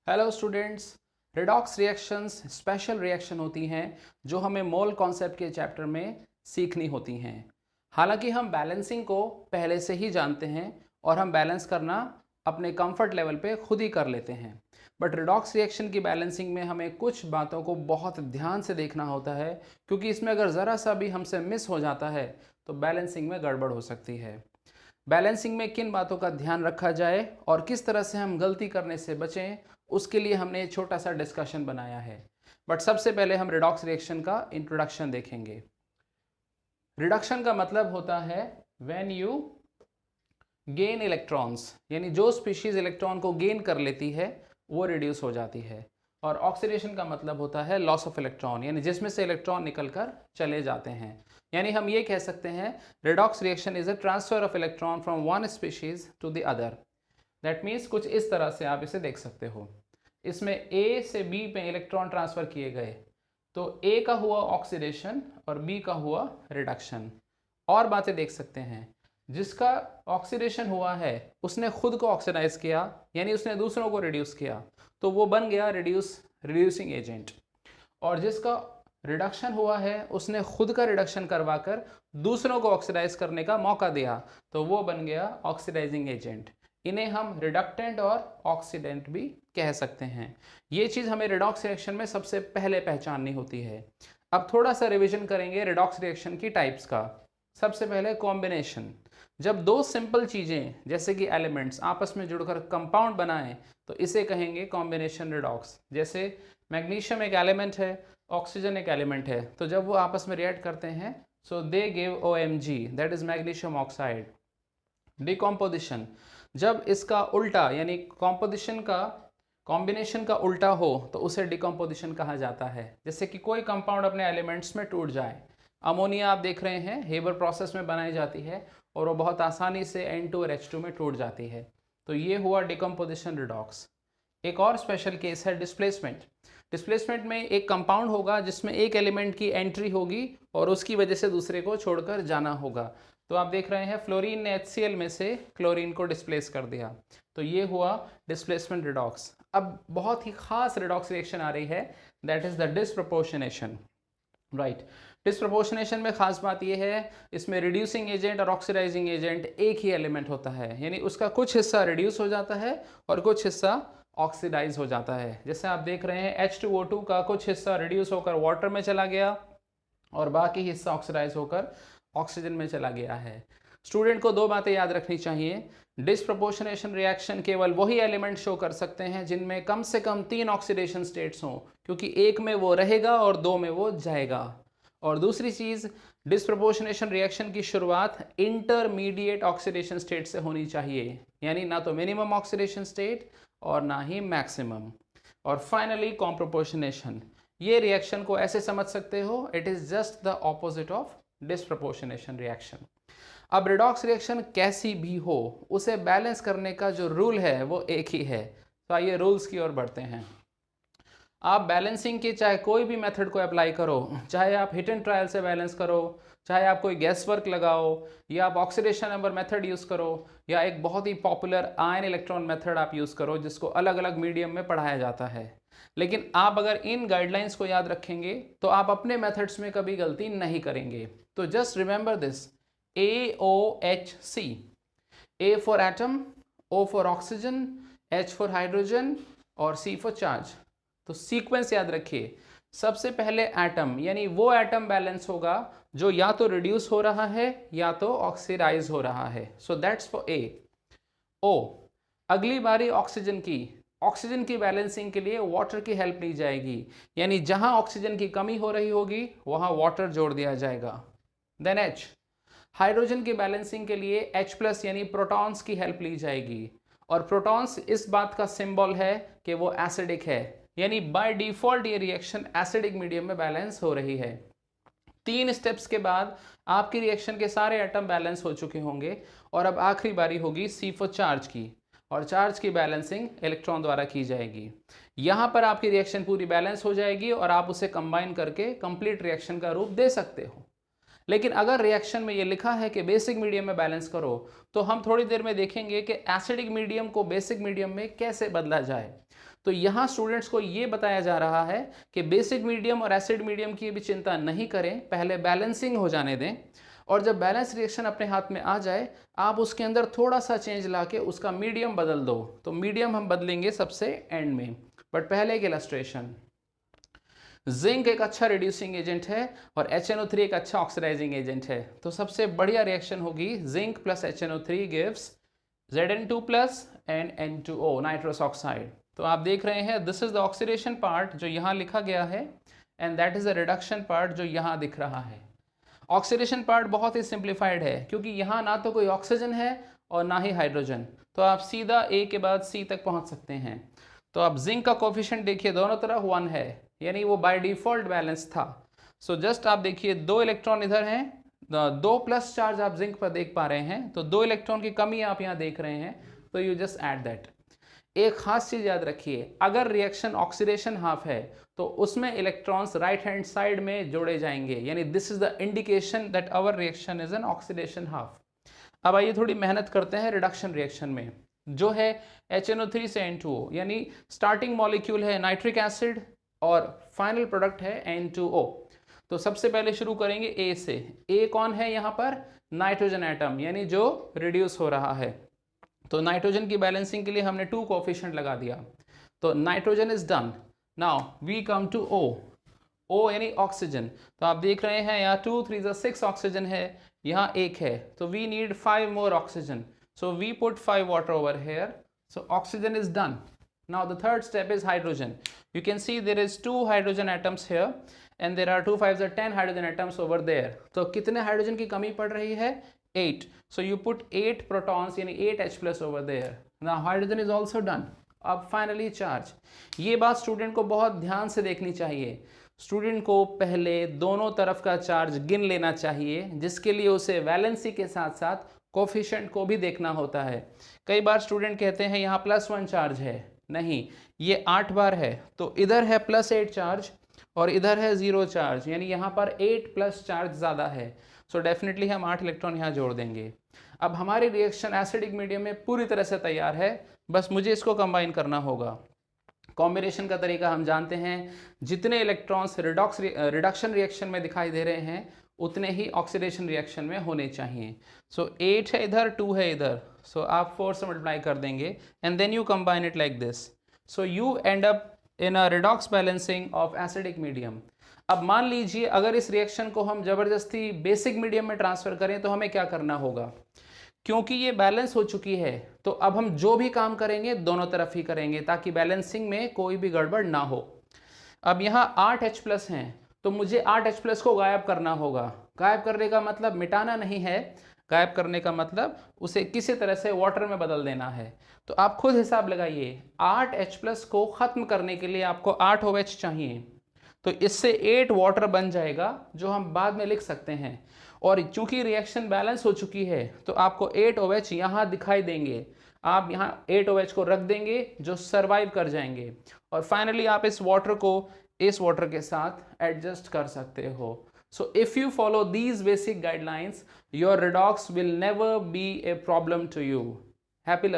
Hello students. Redox reactions special reaction होती हैं जो हमें मोल कॉन्सेप्ट के चैप्टर में सीखनी होती हैं। हालांकि हम बैलेंसिंग को पहले से ही जानते हैं और हम बैलेंस करना अपने कंफर्ट लेवल पे खुद ही कर लेते हैं, बट रिडॉक्स रिएक्शन की बैलेंसिंग में हमें कुछ बातों को बहुत ध्यान से देखना होता है, क्योंकि इसमें अगर ज़रा सा भी हमसे मिस हो जाता है तो बैलेंसिंग में गड़बड़ हो सकती है। बैलेंसिंग में किन बातों का ध्यान रखा जाए और किस तरह से हम गलती करने से बचें, उसके लिए हमने एक छोटा सा डिस्कशन बनाया है। बट सबसे पहले हम रिडॉक्स रिएक्शन का इंट्रोडक्शन देखेंगे। रिडक्शन का मतलब होता है व्हेन यू गेन इलेक्ट्रॉन्स, यानी जो स्पीशीज इलेक्ट्रॉन को गेन कर लेती है वो रिड्यूस हो जाती है। और ऑक्सीडेशन का मतलब होता है लॉस ऑफ इलेक्ट्रॉन, यानी जिसमें से इलेक्ट्रॉन निकलकर चले जाते हैं। यानी हम ये कह सकते हैं redox reaction is a transfer of electron from one species to the other. That means कुछ इस तरह से आप इसे देख सकते हो। इसमें ए से बी पे इलेक्ट्रॉन ट्रांसफर किए गए, तो ए का हुआ ऑक्सीडेशन और बी का हुआ रिडक्शन। और बातें देख सकते हैं, जिसका ऑक्सीडेशन हुआ है उसने खुद को ऑक्सीडाइज किया, यानी उसने दूसरों को रिड्यूस किया, तो वो बन गया रिड्यूसिंग एजेंट। और जिसका रिडक्शन हुआ है उसने खुद का रिडक्शन करवाकर दूसरों को ऑक्सीडाइज करने का मौका दिया, तो वो बन गया ऑक्सीडाइजिंग एजेंट। इन्हें हम रिडक्टेंट और ऑक्सीडेंट भी कह सकते हैं। ये चीज़ हमें रिडॉक्स रिएक्शन में सबसे पहले पहचाननी होती है। अब थोड़ा सा रिवीजन करेंगे रिडॉक्स रिएक्शन की टाइप्स का। सबसे पहले कॉम्बिनेशन। जब दो सिंपल चीज़ें जैसे कि एलिमेंट्स आपस में जुड़कर कंपाउंड बनाएं तो इसे कहेंगे कॉम्बिनेशन रिडॉक्स। जैसे मैग्नीशियम एक एलिमेंट है, ऑक्सीजन एक एलिमेंट है, तो जब वो आपस में रिएक्ट करते हैं so they give OMG, that is magnesium oxide. Decomposition, जब इसका उल्टा यानी कॉम्बिनेशन का उल्टा हो तो उसे डिकम्पोजिशन कहा जाता है। जैसे कि कोई कंपाउंड अपने एलिमेंट्स में टूट जाए। अमोनिया आप देख रहे हैं हेबर प्रोसेस में बनाई जाती है और वो बहुत आसानी से N2 और H2 में टूट जाती है, तो ये हुआ डिकम्पोजिशन रिडॉक्स। एक और स्पेशल केस है डिस्प्लेसमेंट। डिस्प्लेसमेंट में एक कंपाउंड होगा जिसमें एक एलिमेंट की एंट्री होगी और उसकी वजह से दूसरे को छोड़कर जाना होगा। तो आप देख रहे हैं फ्लोरीन ने HCl में से क्लोरीन को डिस्प्लेस कर दिया, तो ये हुआ डिस्प्लेसमेंट रिडॉक्स। अब बहुत ही खास रिडॉक्स रिएक्शन आ रही है, that is the disproportionation. Right, disproportionation में खास बात यह है इसमें रिड्यूसिंग एजेंट और ऑक्सीडाइजिंग एजेंट एक ही एलिमेंट होता है, यानी उसका कुछ हिस्सा रिड्यूस हो जाता है और कुछ हिस्सा ऑक्सीडाइज हो जाता है। जैसे आप देख रहे हैं H2O2 का कुछ हिस्सा रिड्यूस होकर वाटर में चला गया और बाकी हिस्सा ऑक्सीडाइज होकर ऑक्सीजन में चला गया है। स्टूडेंट को दो बातें याद रखनी चाहिए। डिसप्रोपोर्शनेशन रिएक्शन केवल वही एलिमेंट शो कर सकते हैं जिनमें कम से कम 3 ऑक्सीडेशन स्टेट्स हों, क्योंकि एक में वो रहेगा और 2 में वो जाएगा। और दूसरी चीज़, डिसप्रोपोर्शनेशन रिएक्शन की शुरुआत इंटरमीडिएट ऑक्सीडेशन स्टेट से होनी चाहिए, यानी ना तो मिनिमम ऑक्सीडेशन स्टेट और ना ही मैक्सिमम। और फाइनली कॉम्प्रोपोर्शनेशन, ये रिएक्शन को ऐसे समझ सकते हो, it is just the opposite of disproportionation reaction. अब रिडॉक्स रिएक्शन कैसी भी हो उसे बैलेंस करने का जो रूल है वो एक ही है। तो आइए रूल्स की ओर बढ़ते हैं। आप बैलेंसिंग के चाहे कोई भी मेथड को अप्लाई करो, चाहे आप हिट एंड ट्रायल से बैलेंस करो, चाहे आप कोई गैस वर्क लगाओ, या आप ऑक्सीडेशन नंबर मेथड यूज़ करो, या एक बहुत ही पॉपुलर आयन इलेक्ट्रॉन मेथड आप यूज़ करो जिसको अलग अलग मीडियम में पढ़ाया जाता है, लेकिन आप अगर इन गाइडलाइंस को याद रखेंगे तो आप अपने मेथड्स में कभी गलती नहीं करेंगे। तो just remember this, AOHC, A for atom, O for oxygen, H for hydrogen और C फॉर चार्ज। तो सीक्वेंस याद रखिए। सबसे पहले एटम, यानी वो एटम बैलेंस होगा जो या तो रिड्यूस हो रहा है या तो ऑक्सीडाइज हो रहा है, so that's for A। O, अगली बारी ऑक्सीजन की। ऑक्सीजन की बैलेंसिंग के लिए वाटर की हेल्प ली जाएगी, यानी जहां ऑक्सीजन की कमी हो रही होगी वहां वाटर जोड़ दिया जाएगा। देन H, हाइड्रोजन की बैलेंसिंग के लिए H+ यानी प्रोटॉन्स की हेल्प ली जाएगी, और प्रोटॉन्स इस बात का सिंबल है कि वो एसिडिक है, यानी बाय डिफॉल्ट ये रिएक्शन एसिडिक मीडियम में बैलेंस हो रही है। 3 स्टेप्स के बाद आपकी रिएक्शन के सारे एटम बैलेंस हो चुके होंगे और अब आखिरी बारी होगी C फॉर चार्ज की, और चार्ज की बैलेंसिंग इलेक्ट्रॉन द्वारा की जाएगी। यहाँ पर आपकी रिएक्शन पूरी बैलेंस हो जाएगी और आप उसे कंबाइन करके कंप्लीट रिएक्शन का रूप दे सकते हो। लेकिन अगर रिएक्शन में ये लिखा है कि बेसिक मीडियम में बैलेंस करो, तो हम थोड़ी देर में देखेंगे कि एसिडिक मीडियम को बेसिक मीडियम में कैसे बदला जाए। तो यहाँ स्टूडेंट्स को ये बताया जा रहा है कि बेसिक मीडियम और एसिड मीडियम की भी चिंता नहीं करें, पहले बैलेंसिंग हो जाने दें, और जब बैलेंस रिएक्शन अपने हाथ में आ जाए आप उसके अंदर थोड़ा सा चेंज लाके उसका मीडियम बदल दो। तो मीडियम हम बदलेंगे सबसे एंड में, बट पहले एक इलस्ट्रेशन। जिंक एक अच्छा रिड्यूसिंग एजेंट है और HNO3 एक अच्छा ऑक्सीडाइजिंग एजेंट है। तो सबसे बढ़िया रिएक्शन होगी zinc plus HNO3 gives Zn2 plus and N2O, nitrous oxide. तो आप देख रहे हैं this is the oxidation part जो यहाँ लिखा गया है and that is the reduction part जो यहाँ दिख रहा है। ऑक्सीडेशन पार्ट बहुत ही सिंप्लीफाइड है क्योंकि यहाँ ना तो कोई ऑक्सीजन है और ना ही हाइड्रोजन, तो आप सीधा A के बाद C तक पहुँच सकते हैं। तो आप जिंक का कोफिशिएंट देखिए दोनों तरफ 1 है, यानी वो बाय डिफॉल्ट बैलेंस था। सो जस्ट आप देखिए 2 इलेक्ट्रॉन इधर हैं, 2 प्लस चार्ज आप जिंक पर देख पा रहे हैं, तो 2 इलेक्ट्रॉन की कमी आप यहाँ देख रहे हैं, तो यू जस्ट ऐड दैट। एक खास चीज याद रखिए, अगर रिएक्शन ऑक्सीडेशन हाफ है तो उसमें इलेक्ट्रॉन्स राइट हैंड साइड में जोड़े जाएंगे, यानी this is the indication that our reaction is an oxidation half. अब आइए थोड़ी मेहनत करते हैं रिडक्शन रिएक्शन में, जो है HNO3 से N2O, यानी स्टार्टिंग मॉलिक्यूल है नाइट्रिक एसिड और फाइनल प्रोडक्ट है N2O। तो सबसे पहले शुरू करेंगे A से। A कौन है यहाँ पर? नाइट्रोजन एटम, यानी जो रिड्यूस हो रहा है। तो नाइट्रोजन की बैलेंसिंग के लिए हमने 2 कोफिशिएंट लगा दिया, तो nitrogen is done. Now we come to O। O यानी ऑक्सीजन, तो आप देख रहे हैं यहाँ 2 3 6 ऑक्सीजन है, यहाँ 1 है, तो we need 5 more oxygen, so we put 5 water over here, so oxygen is done. Now the third step is hydrogen. You can see there is 2 hydrogen atoms here and there are 2 5s are 10 hydrogen atoms over there. तो कितने hydrogen की कमी पड़ रही है? 8. So you put 8 protons यानी 8 H plus over there. Now hydrogen is also done. अब finally charge. ये बात स्टूडेंट को बहुत ध्यान से देखनी चाहिए। स्टूडेंट को पहले दोनों तरफ का चार्ज गिन लेना चाहिए, जिसके लिए उसे वैलेंसी के साथ साथ कोफिशिएंट को भी देखना होता है। कई बार स्टूडेंट कहते हैं यहाँ +1 चार्ज है, नहीं, ये 8 बार है, तो इधर है +8 चार्ज और इधर है 0 चार्ज, यानी यहाँ पर 8 प्लस चार्ज ज़्यादा है। सो डेफिनेटली हम 8 इलेक्ट्रॉन यहाँ जोड़ देंगे। अब हमारी रिएक्शन एसिडिक मीडियम में पूरी तरह से तैयार है, बस मुझे इसको कंबाइन करना होगा। कॉम्बिनेशन का तरीका हम जानते हैं, जितने इलेक्ट्रॉन्स रिडक्शन रिएक्शन में दिखाई दे रहे हैं उतने ही ऑक्सीडेशन रिएक्शन में होने चाहिए। सो 8 है इधर, 2 है इधर, सो आप 4 से मल्टीप्लाई कर देंगे and then you combine it like this. So you end up in a redox balancing of acidic medium. अब मान लीजिए अगर इस रिएक्शन को हम जबरदस्ती बेसिक मीडियम में ट्रांसफर करें तो हमें क्या करना होगा? क्योंकि ये बैलेंस हो चुकी है तो अब हम जो भी काम करेंगे दोनों तरफ ही करेंगे ताकि बैलेंसिंग में कोई भी गड़बड़ ना हो। अब यहाँ 8 H+ हैं, तो मुझे 8 H+ को गायब करना होगा। गायब करने का मतलब मिटाना नहीं है, गायब करने का मतलब उसे किसी तरह से वाटर में बदल देना है। तो आप खुद हिसाब लगाइए, 8 H+ को ख़त्म करने के लिए आपको 8 OH चाहिए, तो इससे 8 वाटर बन जाएगा जो हम बाद में लिख सकते हैं। और चूंकि रिएक्शन बैलेंस हो चुकी है तो आपको 8 OH यहाँ दिखाई देंगे, आप यहाँ 8 OH को रख देंगे जो सरवाइव कर जाएंगे, और फाइनली आप इस वाटर को इस वाटर के साथ एडजस्ट कर सकते हो। So if you follow these basic guidelines, your redox will never be a problem to you. Happy learning.